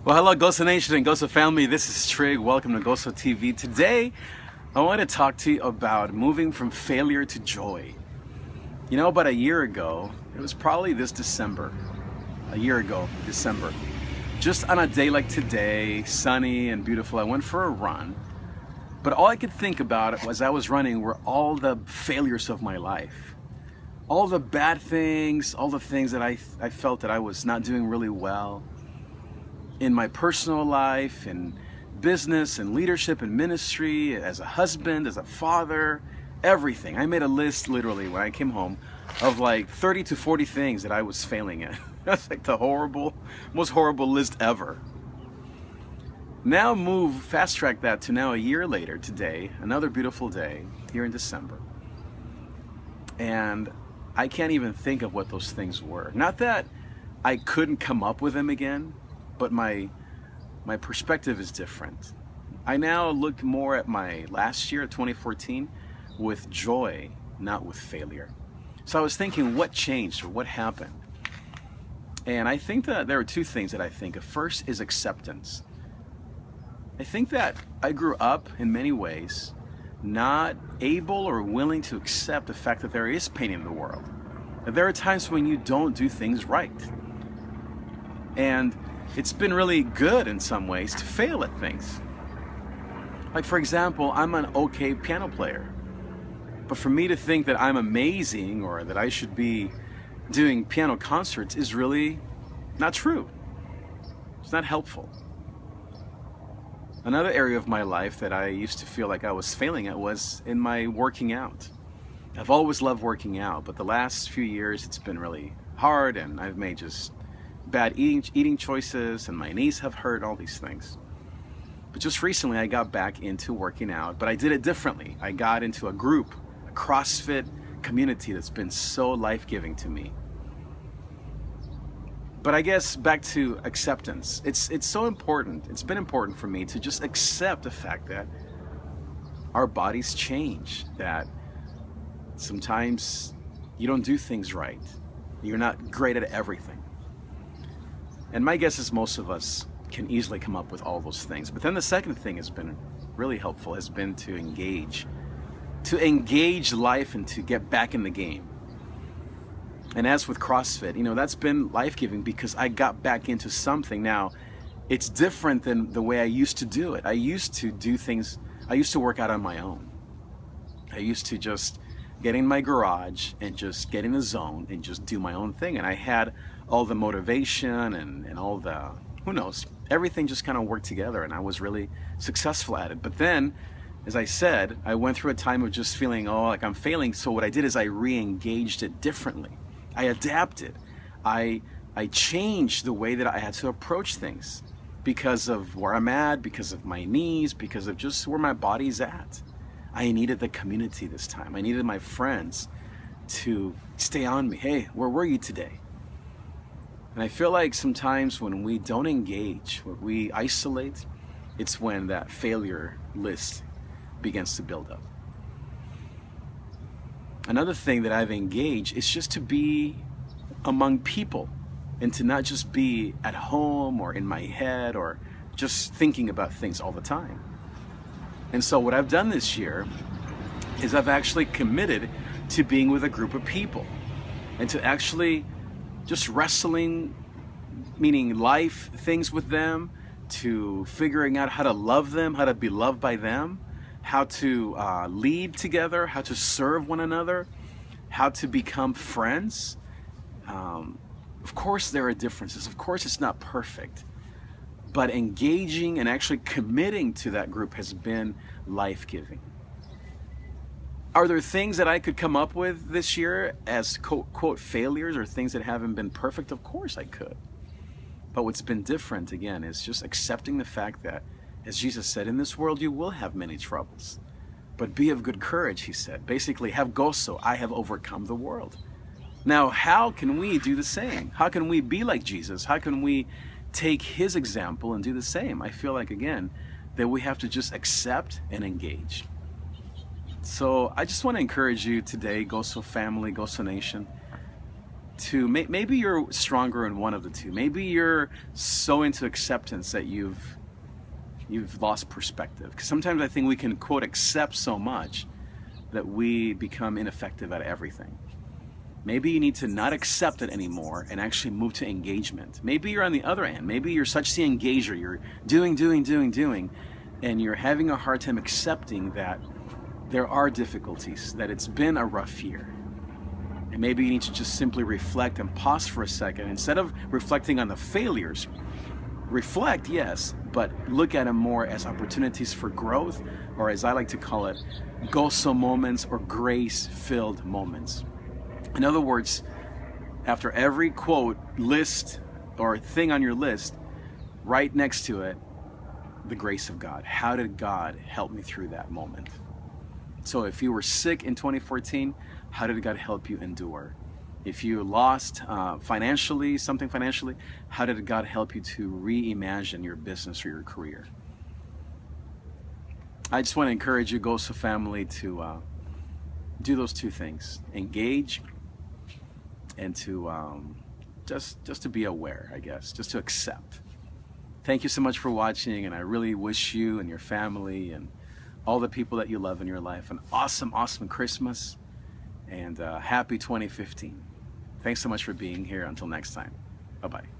Well, hello GOZO Nation and GOZO family, this is Trig. Welcome to GOZO TV. Today, I want to talk to you about moving from failure to joy. You know, about a year ago, it was probably this December, just on a day like today, sunny and beautiful, I went for a run. But all I could think about as I was running were all the failures of my life. All the bad things, all the things that I felt that I was not doing really well in my personal life, in business and leadership and ministry, as a husband, as a father, everything. I made a list literally when I came home of like 30 to 40 things that I was failing at. That's like the most horrible list ever. Now fast track that to now a year later today, another beautiful day here in December. And I can't even think of what those things were. Not that I couldn't come up with them again, but my perspective is different. I now look more at my last year, 2014, with joy, not with failure. So I was thinking, what changed or what happened? And I think that there are two things that I think of. First is acceptance. I think that I grew up in many ways not able or willing to accept the fact that there is pain in the world. That there are times when you don't do things right. And it's been really good in some ways to fail at things. Like, for example, I'm an okay piano player. But for me to think that I'm amazing or that I should be doing piano concerts is really not true. It's not helpful. Another area of my life that I used to feel like I was failing at was in my working out. I've always loved working out, but the last few years it's been really hard and I've made just bad eating choices and my knees have hurt, all these things. But just recently I got back into working out, but I did it differently. I got into a group, a CrossFit community that's been so life-giving to me. But I guess back to acceptance. It's so important. It's been important for me to just accept the fact that our bodies change, that sometimes you don't do things right. You're not great at everything. And my guess is most of us can easily come up with all those things. But then the second thing has been really helpful, has been to engage life and to get back in the game. And as with CrossFit, you know, that's been life-giving because I got back into something. Now, it's different than the way I used to do it. I used to work out on my own. I used to just get in my garage and just get in the zone and just do my own thing. And I had all the motivation and all the, who knows, everything just kind of worked together and I was really successful at it. But then, as I said, I went through a time of just feeling, oh, like I'm failing. So what I did is I re-engaged it differently. I adapted. I changed the way that I had to approach things because of where I'm at, because of my knees, because of just where my body's at. I needed the community this time. I needed my friends to stay on me. Hey, where were you today? And I feel like sometimes when we don't engage, when we isolate, it's when that failure list begins to build up. Another thing that I've engaged is just to be among people and to not just be at home or in my head or just thinking about things all the time. And so what I've done this year is I've actually committed to being with a group of people and to actually just wrestling, meaning life things with them, to figuring out how to love them, how to be loved by them, how to lead together, how to serve one another, how to become friends. Of course there are differences. Of course it's not perfect. But engaging and actually committing to that group has been life-giving. Are there things that I could come up with this year as quote failures or things that haven't been perfect? Of course I could. But what's been different, again, is just accepting the fact that, as Jesus said, in this world you will have many troubles. But be of good courage, he said. Basically, have GOZO, I have overcome the world. Now, how can we do the same? How can we be like Jesus? How can we take his example and do the same? I feel like, again, that we have to just accept and engage. So I just want to encourage you today, GOZO family, GOZO Nation, to maybe you're stronger in one of the two. Maybe you're so into acceptance that you've lost perspective. Because sometimes I think we can, quote, accept so much that we become ineffective at everything. Maybe you need to not accept it anymore and actually move to engagement. Maybe you're on the other end. Maybe you're such the engager. You're doing, and you're having a hard time accepting that there are difficulties, that it's been a rough year. And maybe you need to just simply reflect and pause for a second. Instead of reflecting on the failures, reflect, yes, but look at them more as opportunities for growth, or as I like to call it, GOZO moments or grace-filled moments. In other words, after every quote, list, or thing on your list, right next to it, the grace of God. How did God help me through that moment? So if you were sick in 2014, how did God help you endure? If you lost something financially, how did God help you to reimagine your business or your career? I just want to encourage you, GOZO family, to do those two things: engage, and to just to be aware, I guess, just to accept. Thank you so much for watching, and I really wish you and your family and all the people that you love in your life an awesome, awesome Christmas, and happy 2015. Thanks so much for being here. Until next time. Bye-bye.